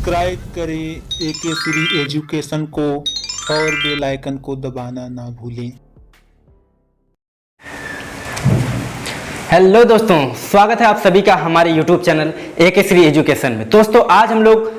Subscribe करें AK Shri education को और बेल आइकन को दबाना ना भूलें। हेलो दोस्तों, स्वागत है आप सभी का हमारे YouTube channel AK Shri education में। दोस्तों आज हम लोग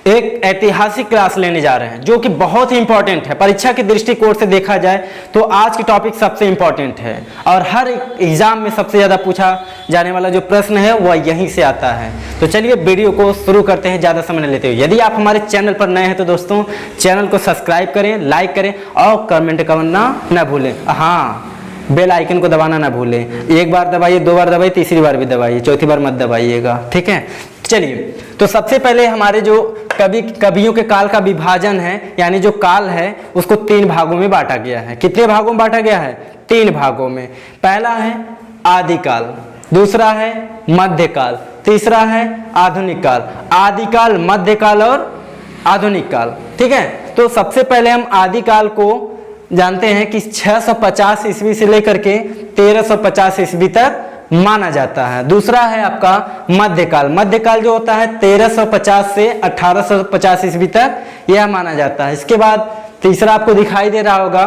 एक ऐतिहासिक क्लास लेने जा रहे हैं जो कि बहुत ही इंपॉर्टेंट है। परीक्षा के दृष्टिकोण से देखा जाए तो आज की टॉपिक सबसे इंपॉर्टेंट है और हर एग्जाम में सबसे ज़्यादा पूछा जाने वाला जो प्रश्न है वह यहीं से आता है। तो चलिए वीडियो को शुरू करते हैं ज़्यादा समय न लेते हुए। यदि आप हमारे चैनल पर नए हैं तो दोस्तों चैनल को सब्सक्राइब करें, लाइक करें और कमेंट करना न भूलें। हाँ, बेल आइकन को दबाना ना भूलें। एक बार दबाइए, दो बार दबाइए, तीसरी बार भी दबाइए, चौथी बार मत दबाइएगा, ठीक है। चलिए, तो सबसे पहले हमारे जो कवियों के काल का विभाजन है, यानी जो काल है उसको 3 भागों में बांटा गया है। कितने भागों में बांटा गया है? 3 भागों में। पहला है आदिकाल, दूसरा है मध्यकाल, तीसरा है आधुनिक काल। आदिकाल, मध्यकाल और आधुनिक काल, ठीक है। तो सबसे पहले हम आदिकाल को जानते हैं कि 650 ईस्वी से लेकर के 1350 ईस्वी तक माना जाता है। दूसरा है आपका मध्यकाल। मध्यकाल जो होता है 1350 से 1850 ईस्वी तक यह माना जाता है। इसके बाद तीसरा आपको दिखाई दे रहा होगा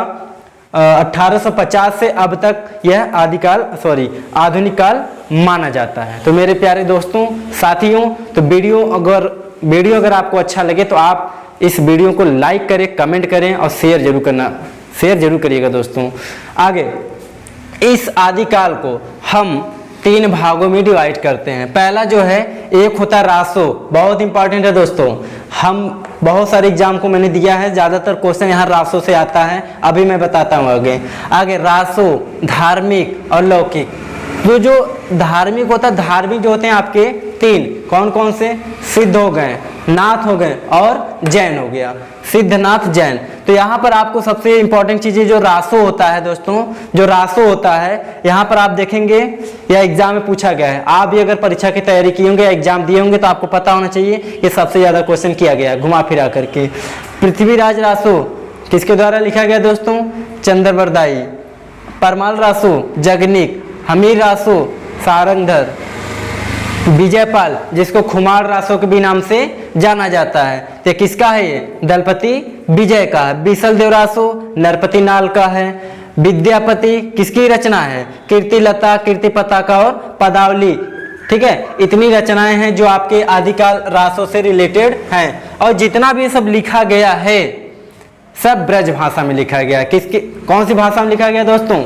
1850 से अब तक यह आधुनिक काल माना जाता है। तो मेरे प्यारे दोस्तों, साथियों, तो वीडियो अगर आपको अच्छा लगे तो आप इस वीडियो को लाइक करें, कमेंट करें और शेयर जरूर करिएगा दोस्तों। आगे इस आदिकाल को हम 3 भागों में डिवाइड करते हैं। पहला जो है, एक होता है रासो, बहुत इंपॉर्टेंट है दोस्तों। हम बहुत सारे एग्जाम को मैंने दिया है, ज्यादातर क्वेश्चन यहाँ रासो से आता है। अभी मैं बताता हूँ आगे रासो, धार्मिक और लौकिक। तो जो धार्मिक होता है, धार्मिक जो होते हैं आपके 3, कौन कौन से? सिद्ध हो गए, नाथ हो गए और जैन हो गया। सिद्ध, नाथ, जैन। तो यहाँ पर आपको सबसे इंपॉर्टेंट चीज़ जो रासो होता है दोस्तों, जो रासो होता है यहाँ पर आप देखेंगे यह एग्जाम में पूछा गया है। आप भी अगर परीक्षा की तैयारी किए होंगे या एग्जाम दिए होंगे तो आपको पता होना चाहिए कि सबसे ज़्यादा क्वेश्चन किया गया घुमा फिरा करके। पृथ्वीराज रासो किसके द्वारा लिखा गया दोस्तों? चंद्रबरदाई। परमाल रासो जगनिक। हमीर रासो सारंगधर। विजयपाल, जिसको खुमार रासो के भी नाम से जाना जाता है, तो किसका है ये? दलपति विजय का है। बिसल रासो नरपति नाल का है। विद्यापति किसकी रचना है? कीर्तिलता, कीर्ति पताका और पदावली, ठीक है। इतनी रचनाएं हैं जो आपके आदिकाल रासो से रिलेटेड हैं। और जितना भी सब लिखा गया है सब ब्रज भाषा में लिखा गया है। कौन सी भाषा में लिखा गया दोस्तों?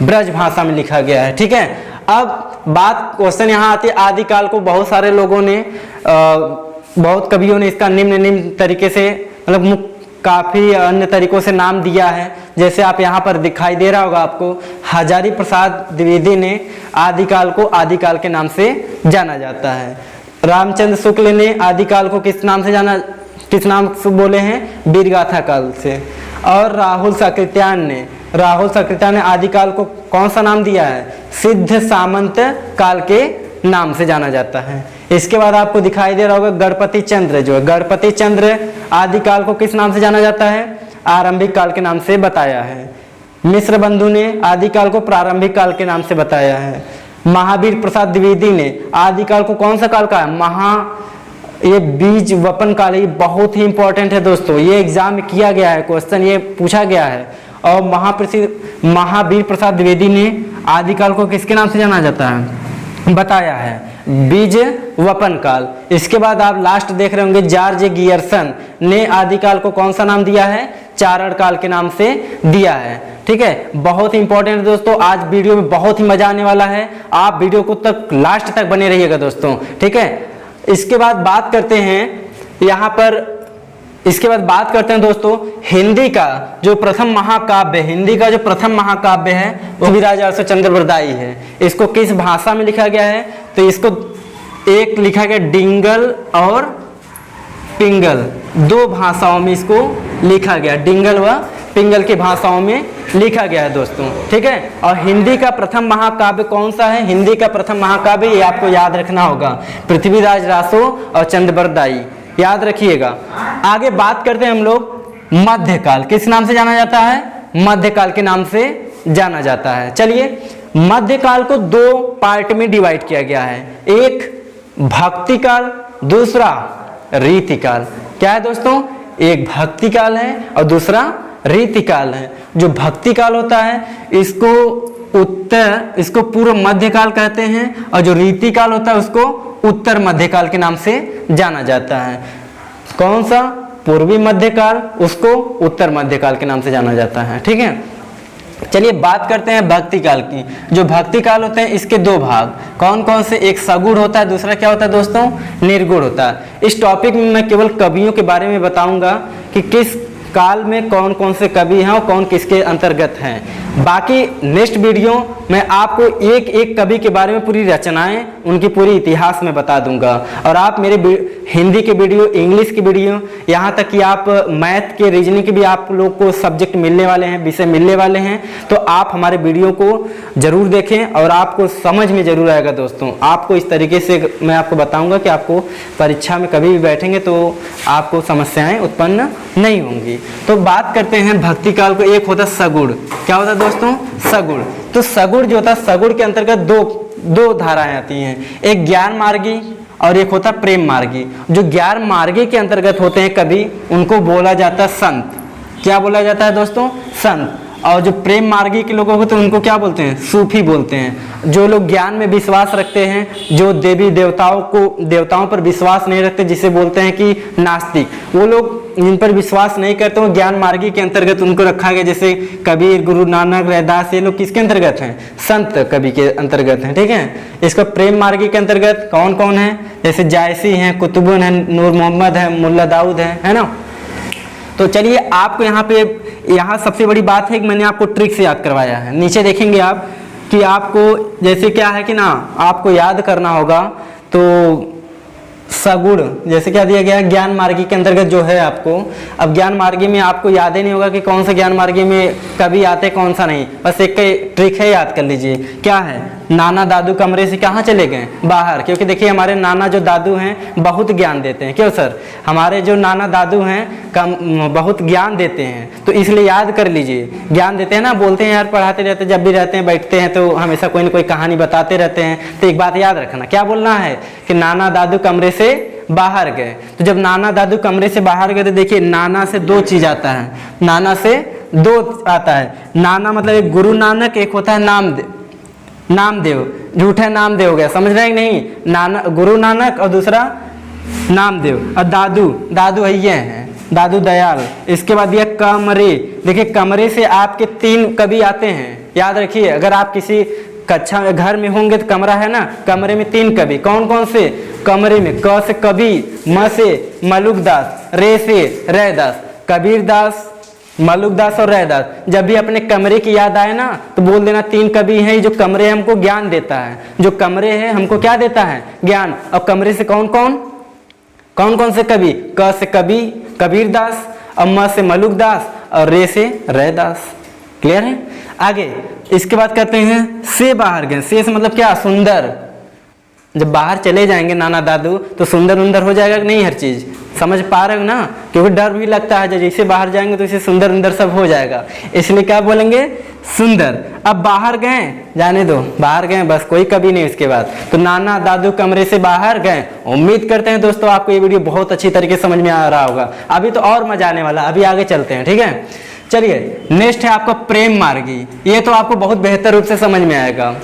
ब्रज भाषा में लिखा गया है, ठीक है। अब बात क्वेश्चन यहाँ आती है, आदिकाल को बहुत सारे लोगों ने बहुत कवियों ने इसका निम्न तरीके से, मतलब काफी अन्य तरीकों से नाम दिया है। जैसे आप यहाँ पर दिखाई दे रहा होगा आपको, हजारी प्रसाद द्विवेदी ने आदिकाल को आदिकाल के नाम से जाना जाता है। रामचंद्र शुक्ल ने आदिकाल को किस नाम से बोले हैं? वीरगाथा काल से। और राहुल सकृत्यान ने आदिकाल को कौन सा नाम दिया है? सिद्ध सामंत काल के नाम से जाना जाता है। इसके बाद आपको दिखाई दे रहा होगा गणपति चंद्र आदिकाल को किस नाम से जाना जाता है? आरंभिक काल के नाम से बताया है। मिश्र बंधु ने आदिकाल को प्रारंभिक काल के नाम से बताया है। महावीर प्रसाद द्विवेदी ने आदिकाल को कौन सा काल का है? ये बीज वपन काल। ये बहुत ही इंपॉर्टेंट है दोस्तों, ये एग्जाम में किया गया है, क्वेश्चन ये पूछा गया है। और महावीर प्रसाद द्विवेदी ने आदिकाल को किसके नाम से जाना जाता है? बताया है, बीज वपन काल। इसके बाद आप लास्ट देख रहे होंगे, जॉर्ज गियर्सन ने आदिकाल को कौन सा नाम दिया है? चारण काल के नाम से दिया है, ठीक है। बहुत ही इंपॉर्टेंट है दोस्तों, आज वीडियो में बहुत ही मजा आने वाला है। आप वीडियो को तक लास्ट तक बने रहिएगा दोस्तों, ठीक है। इसके बाद बात करते हैं दोस्तों हिंदी का जो प्रथम महाकाव्य है वो पृथ्वीराज रासो चंद्रबरदाई है। इसको किस भाषा में लिखा गया है? तो इसको एक लिखा गया डिंगल और पिंगल, 2 भाषाओं में इसको लिखा गया। डिंगल व पिंगल की भाषाओं में लिखा गया है दोस्तों, ठीक है। और हिंदी का प्रथम महाकाव्य कौन सा है? हिंदी का प्रथम महाकाव्य ये आपको याद रखना होगा, पृथ्वीराज रासो और चंद्रबरदाई, याद रखिएगा। आगे बात करते हैं हम लोग मध्यकाल। किस नाम से जाना जाता है? मध्यकाल के नाम से जाना जाता है। चलिए, मध्यकाल को 2 पार्ट में डिवाइड किया गया है, एक भक्ति काल, दूसरा रीतिकाल। क्या है दोस्तों? एक भक्ति काल है और दूसरा रीतिकाल है। जो भक्ति काल होता है इसको पूर्व मध्यकाल कहते हैं, और जो रीतिकाल होता है उसको उत्तर मध्यकाल के नाम से जाना जाता है। कौन सा? पूर्वी मध्यकाल, उसको उत्तर मध्यकाल के नाम से जाना जाता है। ठीक है, चलिए बात करते हैं भक्ति काल की। जो भक्ति काल होते हैं इसके दो भाग कौन कौन से? एक सगुण होता है, दूसरा क्या होता है दोस्तों? निर्गुण होता है। इस टॉपिक में मैं केवल कवियों के बारे में बताऊंगा कि किस काल में कौन कौन से कवि हैं और कौन किसके अंतर्गत हैं। बाकी नेक्स्ट वीडियो में आपको एक एक कवि के बारे में पूरी रचनाएं, उनकी पूरी इतिहास में बता दूंगा। और आप मेरे हिंदी के वीडियो, इंग्लिश की वीडियो, यहाँ तक कि आप मैथ के, रीजनिंग के भी आप लोग को सब्जेक्ट मिलने वाले हैं, विषय मिलने वाले हैं, तो आप हमारे वीडियो को जरूर देखें और आपको समझ में जरूर आएगा दोस्तों। आपको इस तरीके से मैं आपको बताऊँगा कि आपको परीक्षा में कभी भी बैठेंगे तो आपको समस्याएँ उत्पन्न नहीं होंगी। तो बात करते हैं भक्ति काल को। एक होता है सगुण। क्या होता है दोस्तों? सगुण। तो सगुण जो होता है, सगुण के अंतर्गत दो धाराएं आती हैं, एक ज्ञान मार्गी और एक होता है प्रेम मार्गी। जो ज्ञान मार्गी के अंतर्गत होते हैं कवि, उनको बोला जाता है संत। क्या बोला जाता है दोस्तों? संत। और जो प्रेम मार्गी के लोगों को तो उनको क्या बोलते हैं? सूफी बोलते हैं। जो लोग ज्ञान में विश्वास रखते हैं, जो देवी देवताओं पर विश्वास नहीं रखते, जिसे बोलते हैं कि नास्तिक, वो लोग जिन पर विश्वास नहीं करते वो ज्ञान मार्गी के अंतर्गत उनको रखा गया। जैसे कबीर, गुरु नानक, रैदास, ये लोग किसके अंतर्गत हैं? संत कवि के अंतर्गत हैं। ठीक है, इसका प्रेम मार्गी के अंतर्गत कौन कौन है? जैसे जायसी हैं, कुतुबुन है, नूर मोहम्मद है, मुल्ला दाऊद है ना। तो चलिए आपको यहाँ सबसे बड़ी बात है कि मैंने आपको ट्रिक से याद करवाया है। नीचे देखेंगे आप कि आपको जैसे क्या है कि ना, आपको याद करना होगा। तो सगुण जैसे क्या दिया गया है, ज्ञान मार्गी के अंतर्गत जो है आपको। अब ज्ञान मार्गी में आपको याद ही नहीं होगा कि कौन सा ज्ञान मार्गी में कभी आते कौन सा नहीं, बस एक ट्रिक है, याद कर लीजिए। क्या है? नाना दादू कमरे से कहाँ चले गए? बाहर। क्योंकि देखिए हमारे नाना जो दादू हैं बहुत ज्ञान देते हैं। क्यों सर? हमारे जो नाना दादू हैं बहुत ज्ञान देते हैं, तो इसलिए याद कर लीजिए। ज्ञान देते हैं ना, बोलते हैं यार पढ़ाते रहते, जब भी रहते हैं बैठते हैं तो हमेशा कोई ना कोई कहानी बताते रहते हैं। तो एक बात याद रखना, क्या बोलना है कि नाना दादू कमरे से बाहर गए। तो जब नाना दादू कमरे से बाहर गए तो देखिए नाना से दो चीज आता है, नाना से दो आता है। नाना मतलब एक गुरु नानक, एक होता है नामदेव। झूठा नामदेव हो गया, समझ रहे हैं कि नहीं? नाना गुरु नानक और दूसरा नामदेव। और दादू है ये हैं, दादू दयाल। इसके बाद दिया कमरे। देखिए कमरे से आपके 3 कवि आते हैं, याद रखिए। अगर आप किसी कक्षा में घर में होंगे तो कमरा है ना, कमरे में 3 कवि। कौन कौन से? कमरे में क से कवि, म से मलुकदास, रे से रैदास। कबीर दास, मलुकदास और रैदास। जब भी अपने कमरे की याद आए ना तो बोल देना 3 कवि हैं जो कमरे हमको ज्ञान देता है। जो कमरे है हमको क्या देता है? ज्ञान। और कमरे से कौन कौन से कवि? क से कवि कबीर दास, और म से मलुकदास और रे से रैदास। क्लियर है? आगे इसके बाद कहते हैं से बाहर गए। से मतलब क्या? सुंदर। जब बाहर चले जाएंगे नाना दादू तो सुंदर उंदर हो जाएगा कि नहीं? हर चीज समझ पा रहे हो ना? क्योंकि डर भी लगता है जैसे बाहर जाएंगे तो इसे सुंदर उंदर सब हो जाएगा, इसलिए क्या बोलेंगे? सुंदर। अब बाहर गए, जाने दो, बाहर गए बस, कोई कभी नहीं उसके बाद। तो नाना दादू कमरे से बाहर गए। उम्मीद करते हैं दोस्तों आपको ये वीडियो बहुत अच्छी तरीके से समझ में आ रहा होगा। अभी तो और मजा आने वाला, अभी आगे चलते हैं। ठीक है, चलिए नेक्स्ट है आपका प्रेम मार्गी। ये तो आपको बहुत बेहतर रूप से समझ में आएगा,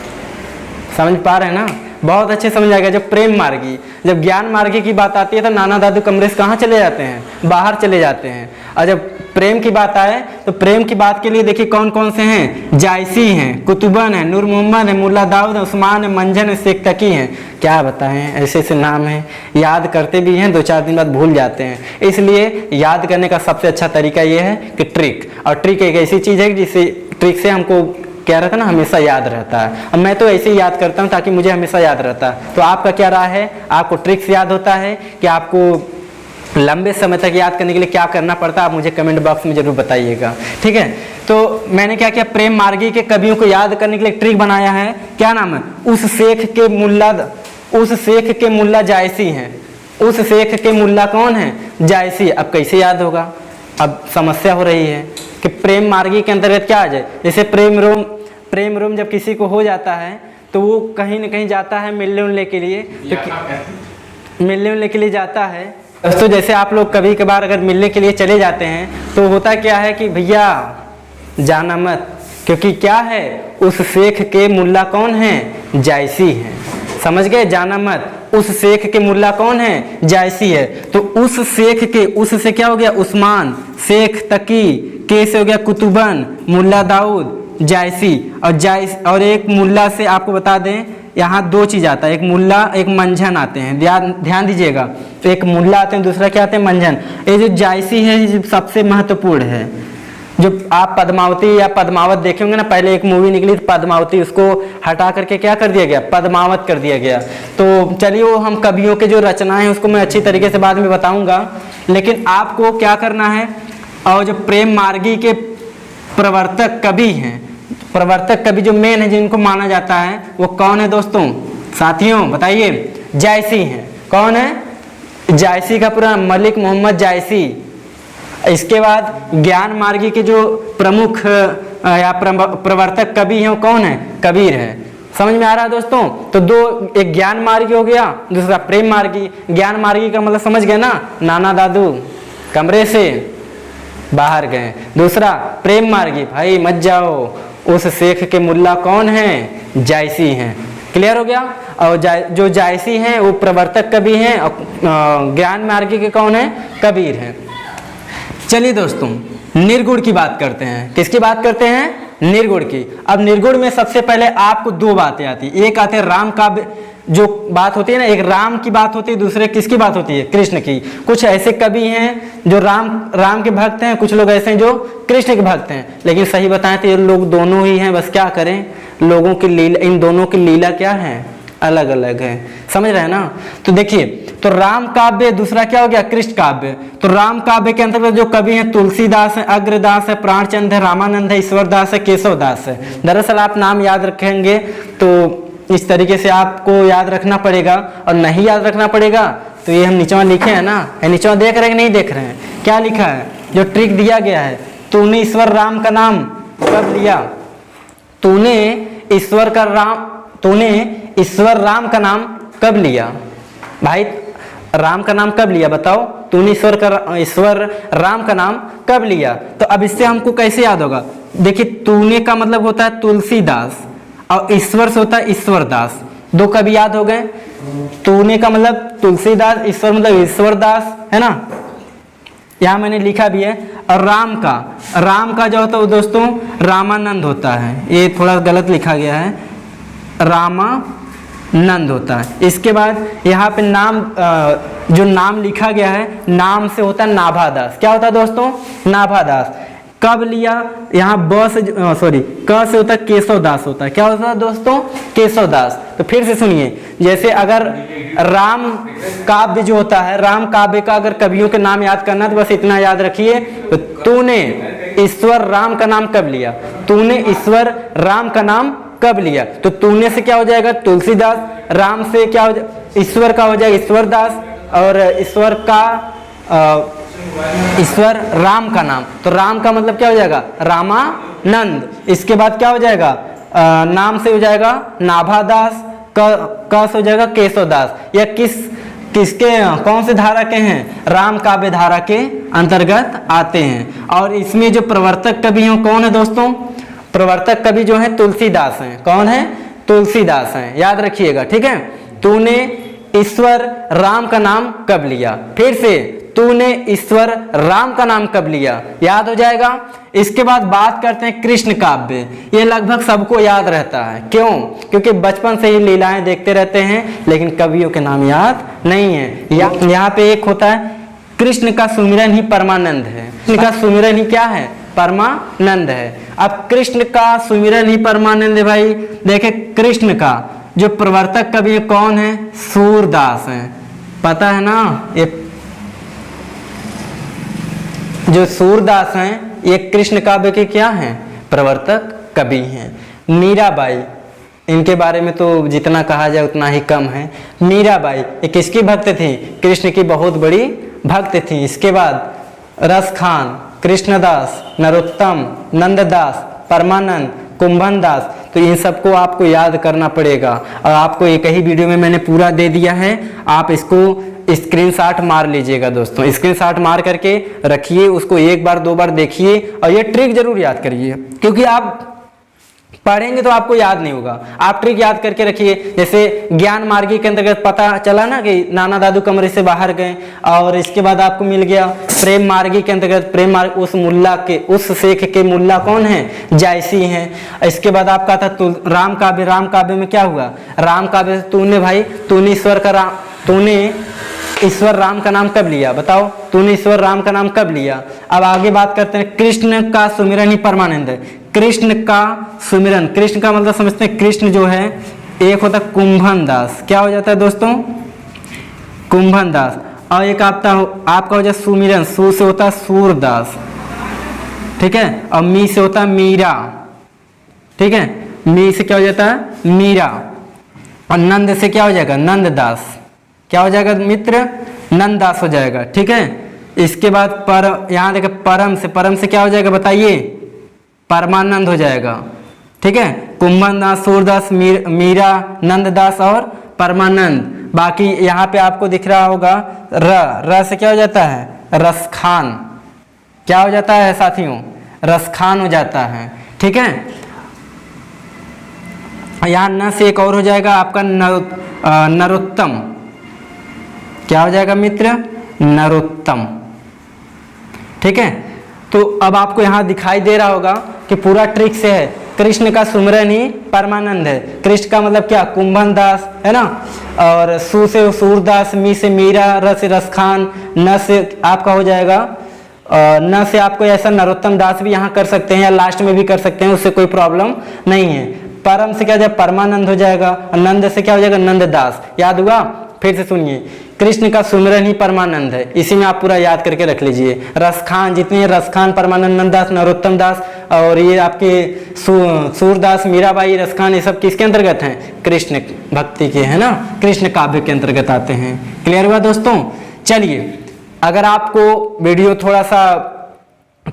समझ पा रहे हैं ना? बहुत अच्छे समझ आएगा। जब प्रेम मार्गी, जब ज्ञान मार्गी की बात आती है तो नाना दादू कमरे से कहाँ चले जाते हैं? बाहर चले जाते हैं। और जब प्रेम की बात आए तो प्रेम की बात के लिए देखिए कौन कौन से हैं? जायसी हैं, कुतुबन है, नूर मोहम्मद है, मुल्ला दाऊद है, उस्मान है, मंजन है, शेख तकी हैं। क्या बताएं, ऐसे ऐसे नाम हैं, याद करते भी हैं 2-4 दिन बाद भूल जाते हैं। इसलिए याद करने का सबसे अच्छा तरीका ये है कि ट्रिक। और ट्रिक एक ऐसी चीज़ है जिससे ट्रिक से हमको क्या रहता है ना, हमेशा याद रहता है। अब मैं तो ऐसे ही याद करता हूँ ताकि मुझे हमेशा याद रहता है। तो आपका क्या राय है? आपको ट्रिक से याद होता है कि आपको लंबे समय तक याद करने के लिए क्या करना पड़ता है? आप मुझे कमेंट बॉक्स में जरूर बताइएगा। ठीक है, तो मैंने क्या किया, प्रेम मार्गी के कवियों को याद करने के लिए ट्रिक बनाया है। क्या नाम है? उस शेख के मुल्ला जायसी हैं। उस शेख के मुल्ला कौन है? जायसी। अब कैसे याद होगा? अब समस्या हो रही है कि प्रेम मार्गी के अंतर्गत क्या आ जाए। जैसे प्रेम रोम जब किसी को हो जाता है तो वो कहीं न कहीं जाता है मिलने उलने के लिए, तो मिलने उलने के लिए जाता है दोस्तों जैसे आप लोग कभी कभार अगर मिलने के लिए चले जाते हैं तो होता क्या है कि भैया जाना मत, क्योंकि क्या है उस शेख के मुल्ला कौन है, जायसी है। समझ गए, जाना मत, उस शेख के मुल्ला कौन है, जायसी है। तो उस शेख के, उस से क्या हो गया उस्मान, शेख तकी, के से हो गया कुतुबन, मुल्ला दाऊद, जायसी। और एक मुल्ला से आपको बता दें यहाँ दो चीज आता है, एक मुल्ला एक मंझन आते हैं, ध्यान दीजिएगा। तो एक मुल्ला आते हैं, दूसरा क्या आते हैं, मंझन। ये जो जायसी है ये सबसे महत्वपूर्ण है। जो आप पद्मावती या पद्मावत देखे होंगे ना, पहले एक मूवी निकली थी पद्मावती, उसको हटा करके क्या कर दिया गया, पद्मावत कर दिया गया। तो चलिए वो हम कवियों के जो रचनाएं हैं उसको मैं अच्छी तरीके से बाद में बताऊंगा, लेकिन आपको क्या करना है, और जो प्रेम मार्गी के प्रवर्तक कवि हैं, प्रवर्तक कवि जो मेन है जिनको माना जाता है वो कौन है दोस्तों, साथियों बताइए, जायसी हैं। कौन है, जायसी का पूरा मलिक मोहम्मद जायसी। इसके बाद ज्ञान मार्गी के जो प्रमुख या प्रवर्तक कवि हैं वो कौन है, कबीर है। समझ में आ रहा है दोस्तों। तो दो, एक ज्ञान मार्गी हो गया, दूसरा प्रेम मार्गी। ज्ञान मार्गी का मतलब समझ गए ना, नाना दादू कमरे से बाहर गए। दूसरा प्रेम मार्गी, भाई मत जाओ, उस शेख के मुल्ला कौन है, जायसी हैं। क्लियर हो गया। और जो जायसी हैं वो प्रवर्तक कवि हैं, और ज्ञान मार्गी के कौन है, कबीर हैं। चलिए दोस्तों निर्गुण की बात करते हैं। किसकी बात करते हैं, निर्गुण की। अब निर्गुण में सबसे पहले आपको दो बातें आती है। एक आते हैं राम काव्य, जो बात होती है ना, एक राम की बात होती है, दूसरे किसकी बात होती है, कृष्ण की। कुछ ऐसे कवि हैं जो राम के भक्त हैं, कुछ लोग ऐसे हैं जो कृष्ण के भक्त हैं। लेकिन सही बताएं तो ये लोग दोनों ही हैं, बस क्या करें, लोगों की लीला, इन दोनों की लीला क्या है, अलग अलग है। समझ रहे हैं ना। तो देखिए, तो राम काव्य, दूसरा क्या हो गया, कृष्ण काव्य। तो राम काव्य के अंतर्गत जो कवि हैं तुलसीदास है, अग्रदास है, प्राणचंद है, रामानंद है, ईश्वरदास है, केशवदास है। दरअसल आप नाम याद रखेंगे तो इस तरीके से आपको याद रखना पड़ेगा, और नहीं याद रखना पड़ेगा तो ये हम नीचे लिखे हैं ना, नीचे देख रहे हैं कि नहीं देख रहे हैं, क्या लिखा है, जो ट्रिक दिया गया है, तूने ईश्वर राम का नाम कब लिया, तूने ईश्वर राम का नाम कब लिया, भाई राम का नाम कब लिया बताओ, तूने ईश्वर राम का नाम कब लिया। तो अब इससे हमको कैसे याद होगा, देखिए तूने का मतलब होता है तुलसीदास, और ईश्वर से होता है ईश्वरदास। दो कवि याद हो गए। तूने का मतलब तुलसीदास, ईश्वर मतलब ईश्वरदास, है ना, यहाँ मैंने लिखा भी है। और राम का जो होता है दोस्तों रामानंद होता है, ये थोड़ा गलत लिखा गया है, रामानंद होता है। इसके बाद यहाँ पे नाम, जो नाम लिखा गया है, नाम से होता है नाभादास। क्या होता है दोस्तों, नाभादास। कब लिया, यहाँ क से होता है केशवदास होता है। क्या होता है दोस्तों, केशवदास। तो फिर से सुनिए, जैसे अगर राम काव्य जो होता है, राम काव्य का अगर कवियों के नाम याद करना तो बस इतना याद रखिए, तो तूने ईश्वर राम का नाम कब लिया, तूने ईश्वर राम का नाम कब लिया। तो तूने से क्या हो जाएगा, तुलसीदास, राम से क्या हो जाएगा, ईश्वर का हो जाएगा ईश्वरदास, और ईश्वर राम का नाम, तो राम का मतलब क्या हो जाएगा, रामानंद। इसके बाद क्या हो जाएगा, नाम से हो जाएगा नाभादास, क से हो जाएगा केशवदास। या किसके कौन से धारा के हैं, राम काव्य धारा के अंतर्गत आते हैं। और इसमें जो प्रवर्तक कवि हैं कौन है दोस्तों, प्रवर्तक कवि जो है तुलसीदास हैं। कौन है, तुलसीदास हैं, याद रखिएगा, ठीक है। तूने ईश्वर राम का नाम कब लिया, फिर से तूने ईश्वर राम का नाम कब लिया, याद हो जाएगा। इसके बाद बात करते हैं कृष्ण काव्य। ये लगभग सबको याद रहता है, क्यों, क्योंकि बचपन से ही लीलाएं देखते रहते हैं, लेकिन कवियों के नाम याद नहीं है। यहाँ पे एक होता है कृष्ण का सुमिरन ही परमानंद है, कृष्ण का सुमिरन ही क्या है, परमानंद है। अब कृष्ण का सुमिरन ही परमानंद है भाई। देखे कृष्ण का जो प्रवर्तक कवि कौन है, सूरदास है, पता है ना। ये जो सूरदास हैं ये कृष्ण काव्य के क्या हैं, प्रवर्तक कवि हैं। मीराबाई, इनके बारे में तो जितना कहा जाए उतना ही कम है। मीराबाई ये किसकी भक्त थी, कृष्ण की बहुत बड़ी भक्त थी। इसके बाद रस खान, कृष्णदास, नरोत्तम, नंददास, परमानंद, कुंभन दास। तो इन सबको आपको याद करना पड़ेगा और आपको एक ही वीडियो में मैंने पूरा दे दिया है, आप इसको स्क्रीनशॉट मार लीजिएगा दोस्तों। स्क्रीनशॉट मार करके रखिए, उसको एक बार दो बार देखिए और ये ट्रिक जरूर याद करिए, क्योंकि आप पढ़ेंगे तो आपको याद नहीं होगा। आप ट्रिक याद करके रखिए। जैसे ज्ञान मार्गी के अंतर्गत पता चला ना कि नाना दादू कमरे से बाहर गए, और इसके बाद आपको मिल गया प्रेम मार्गी के अंतर्गत प्रेम मार्ग, उस मुल्ला के, उस शेख के मुल्ला कौन है, जायसी हैं। इसके बाद आपका था राम काव्य। राम काव्य में क्या हुआ, राम काव्य तूने भाई, तूने ईश्वर का राम, तूने ईश्वर राम का नाम कब लिया, बताओ, तूने ईश्वर राम का नाम कब लिया। अब आगे बात करते हैं, कृष्ण का सुमिरन ही परमानंद है। कृष्ण का सुमिरन, कृष्ण का मतलब समझते हैं, कृष्ण जो है एक होता है कुंभन दास, क्या हो जाता है दोस्तों, कुंभन दास। और एक आपका हो जाए सुमिरन, सु से होता है सूरदास, ठीक है, और मी से होता है मीरा, ठीक है, मी से क्या हो जाता है मीरा, और नंद से क्या हो जाएगा नंददास, क्या हो जाएगा मित्र, नंददास हो जाएगा, ठीक है। इसके बाद पर, यहाँ देखिए परम से क्या हो जाएगा बताइए, परमानंद हो जाएगा, ठीक है। कुंभन दास, सूरदास, मीरा, नंददास और परमानंद। बाकी यहाँ पे आपको दिख रहा होगा र से क्या हो जाता है रसखान, क्या हो जाता है साथियों, रसखान हो जाता है, ठीक है। यहाँ न से एक और हो जाएगा आपका नरोत्तम, क्या हो जाएगा मित्र, नरोत्तम, ठीक है। तो अब आपको यहाँ दिखाई दे रहा होगा कि पूरा ट्रिक से है। कृष्ण का सुमिरन ही परमानंद है। कृष्ण का मतलब क्या, कुंभन दास है ना, और सु से सूरदास, मी से मीरा, र से रसखान, न से आपका हो जाएगा न से आपको ऐसा नरोत्तम दास भी यहाँ कर सकते हैं या लास्ट में भी कर सकते हैं, उससे कोई प्रॉब्लम नहीं है। परम से क्या हो जाएगा परमानंद हो जाएगा, और नंद से क्या हो जाएगा नंददास। याद हुआ, फिर से सुनिए, कृष्ण का सुमिरन ही परमानंद है, इसी में आप पूरा याद करके रख लीजिए। रसखान जितने हैं, रसखान, परमानंद, नंददास, नरोत्तम दास, और ये आपके सूरदास, मीराबाई, रसखान, ये सब किसके अंतर्गत हैं, कृष्ण भक्ति के, है ना, कृष्ण काव्य के अंतर्गत आते हैं। क्लियर हुआ दोस्तों। चलिए, अगर आपको वीडियो थोड़ा सा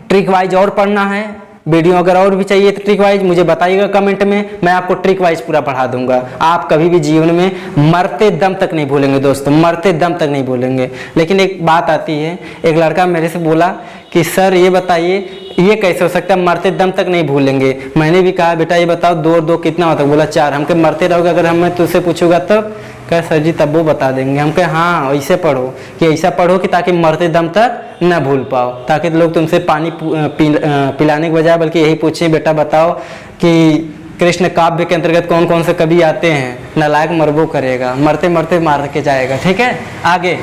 ट्रिक वाइज और पढ़ना है, वीडियो अगर और भी चाहिए तो ट्रिक वाइज मुझे बताइएगा कमेंट में, मैं आपको ट्रिक वाइज पूरा पढ़ा दूंगा। आप कभी भी जीवन में मरते दम तक नहीं भूलेंगे दोस्तों, मरते दम तक नहीं भूलेंगे। लेकिन एक बात आती है, एक लड़का मेरे से बोला कि सर ये बताइए ये कैसे हो सकता है मरते दम तक नहीं भूलेंगे। मैंने भी कहा बेटा ये बताओ 2 और 2 कितना होता है, बोला 4। हम कहे मरते रहोगे अगर मैं तुझसे पूछूंगा तब, कह सर जी तब वो बता देंगे। हम कहे हाँ ऐसे पढ़ो कि ऐसा पढ़ो कि ताकि मरते दम तक न भूल पाओ, ताकि लोग तुमसे पानी पिलाने के बजाय बल्कि यही पूछे बेटा बताओ कि कृष्ण काव्य के अंतर्गत कौन कौन से कवि आते हैं, नालायक मरबो करेगा, मरते मरते मार के जाएगा, ठीक है। आगे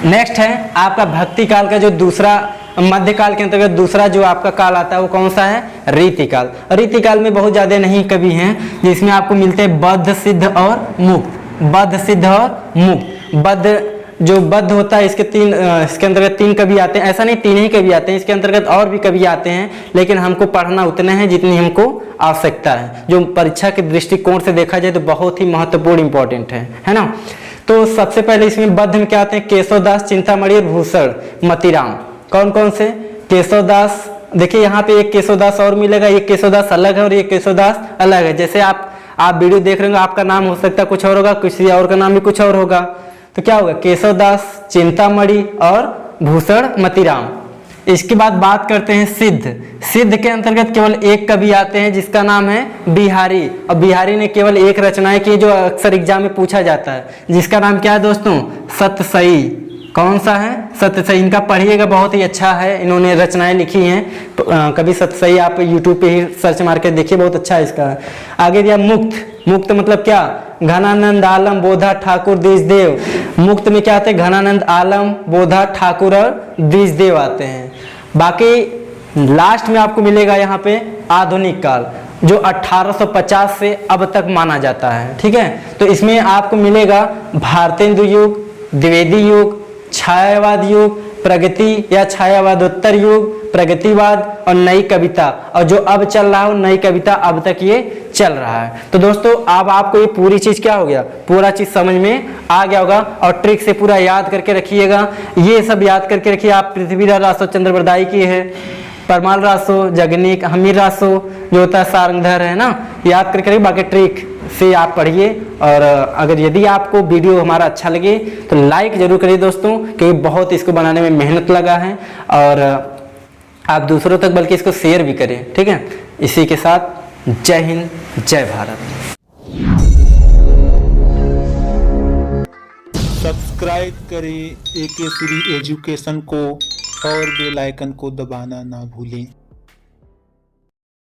नेक्स्ट है आपका भक्ति काल का जो दूसरा, मध्यकाल के अंतर्गत दूसरा जो आपका काल आता है वो कौन सा है, रीतिकाल। रीतिकाल में बहुत ज्यादा नहीं कवि हैं, जिसमें आपको मिलते हैं बद्ध, सिद्ध और मुक्त। बद्ध, सिद्ध और मुक्त। बद्ध जो बद्ध होता है इसके इसके अंतर्गत 3 कवि आते हैं, ऐसा नहीं 3 ही कवि आते हैं, इसके अंतर्गत और भी कवि आते हैं, लेकिन हमको पढ़ना उतने हैं जितनी हमको आवश्यकता है। जो परीक्षा के दृष्टिकोण से देखा जाए तो बहुत ही महत्वपूर्ण इंपॉर्टेंट है ना। तो सबसे पहले इसमें बद्ध में क्या आते हैं, केशवदास, चिंतामणि और भूषण मतीराम। कौन कौन से, केशवदास, देखिए यहाँ पे एक केशवदास और मिलेगा, एक केशवदास अलग है और एक केशवदास अलग है। जैसे आप वीडियो देख रहे होंगे, आपका नाम हो सकता है कुछ और होगा, किसी और का नाम भी कुछ और होगा, तो क्या होगा केशवदास, चिंतामणि और भूषण मतीराम। इसके बाद बात करते हैं सिद्ध। सिद्ध के अंतर्गत केवल एक कवि आते हैं जिसका नाम है बिहारी, और बिहारी ने केवल एक रचनाएं की जो अक्सर एग्जाम में पूछा जाता है, जिसका नाम क्या है दोस्तों, सतसई। कौन सा है, सतसई। इनका पढ़िएगा, बहुत ही अच्छा है, इन्होंने रचनाएं लिखी हैं। कभी सतसई आप यूट्यूब पे ही सर्च मार के देखिए, बहुत अच्छा है इसका। आगे दिया मुक्त। मुक्त मतलब क्या, घनानंद आलम, बोधा, ठाकुर, द्विजदेव। मुक्त में क्या आते हैं, घनानंद आलम, बोधा, ठाकुर और द्विजदेव आते हैं। बाकी लास्ट में आपको मिलेगा यहाँ पे आधुनिक काल, जो 1850 से अब तक माना जाता है, ठीक है। तो इसमें आपको मिलेगा भारतेंदु युग, द्विवेदी युग, छायावाद युग, प्रगति या छायावादोत्तर युग, प्रगतिवाद और नई कविता, और जो अब चल रहा है नई कविता, अब तक ये चल रहा है। तो दोस्तों अब आपको ये पूरी चीज क्या हो गया, पूरा चीज समझ में आ गया होगा, और ट्रिक से पूरा याद करके रखिएगा। ये सब याद करके रखिए। आप पृथ्वीराज राघव चंद्र बरदाई की है, परमाल रासो, जगनिक, हमीर रासो जो होता है सारंगधर है ना, याद करके बाकी ट्रिक से आप पढ़िए। और अगर यदि आपको वीडियो हमारा अच्छा लगे तो लाइक जरूर करिए दोस्तों, क्योंकि बहुत इसको बनाने में मेहनत लगा है। और आप दूसरों तक बल्कि इसको शेयर भी करें, ठीक है। इसी के साथ जय हिंद, जय भारत। सब्सक्राइब करें AK श्री एजुकेशन को और बेल आइकन को दबाना ना भूलें।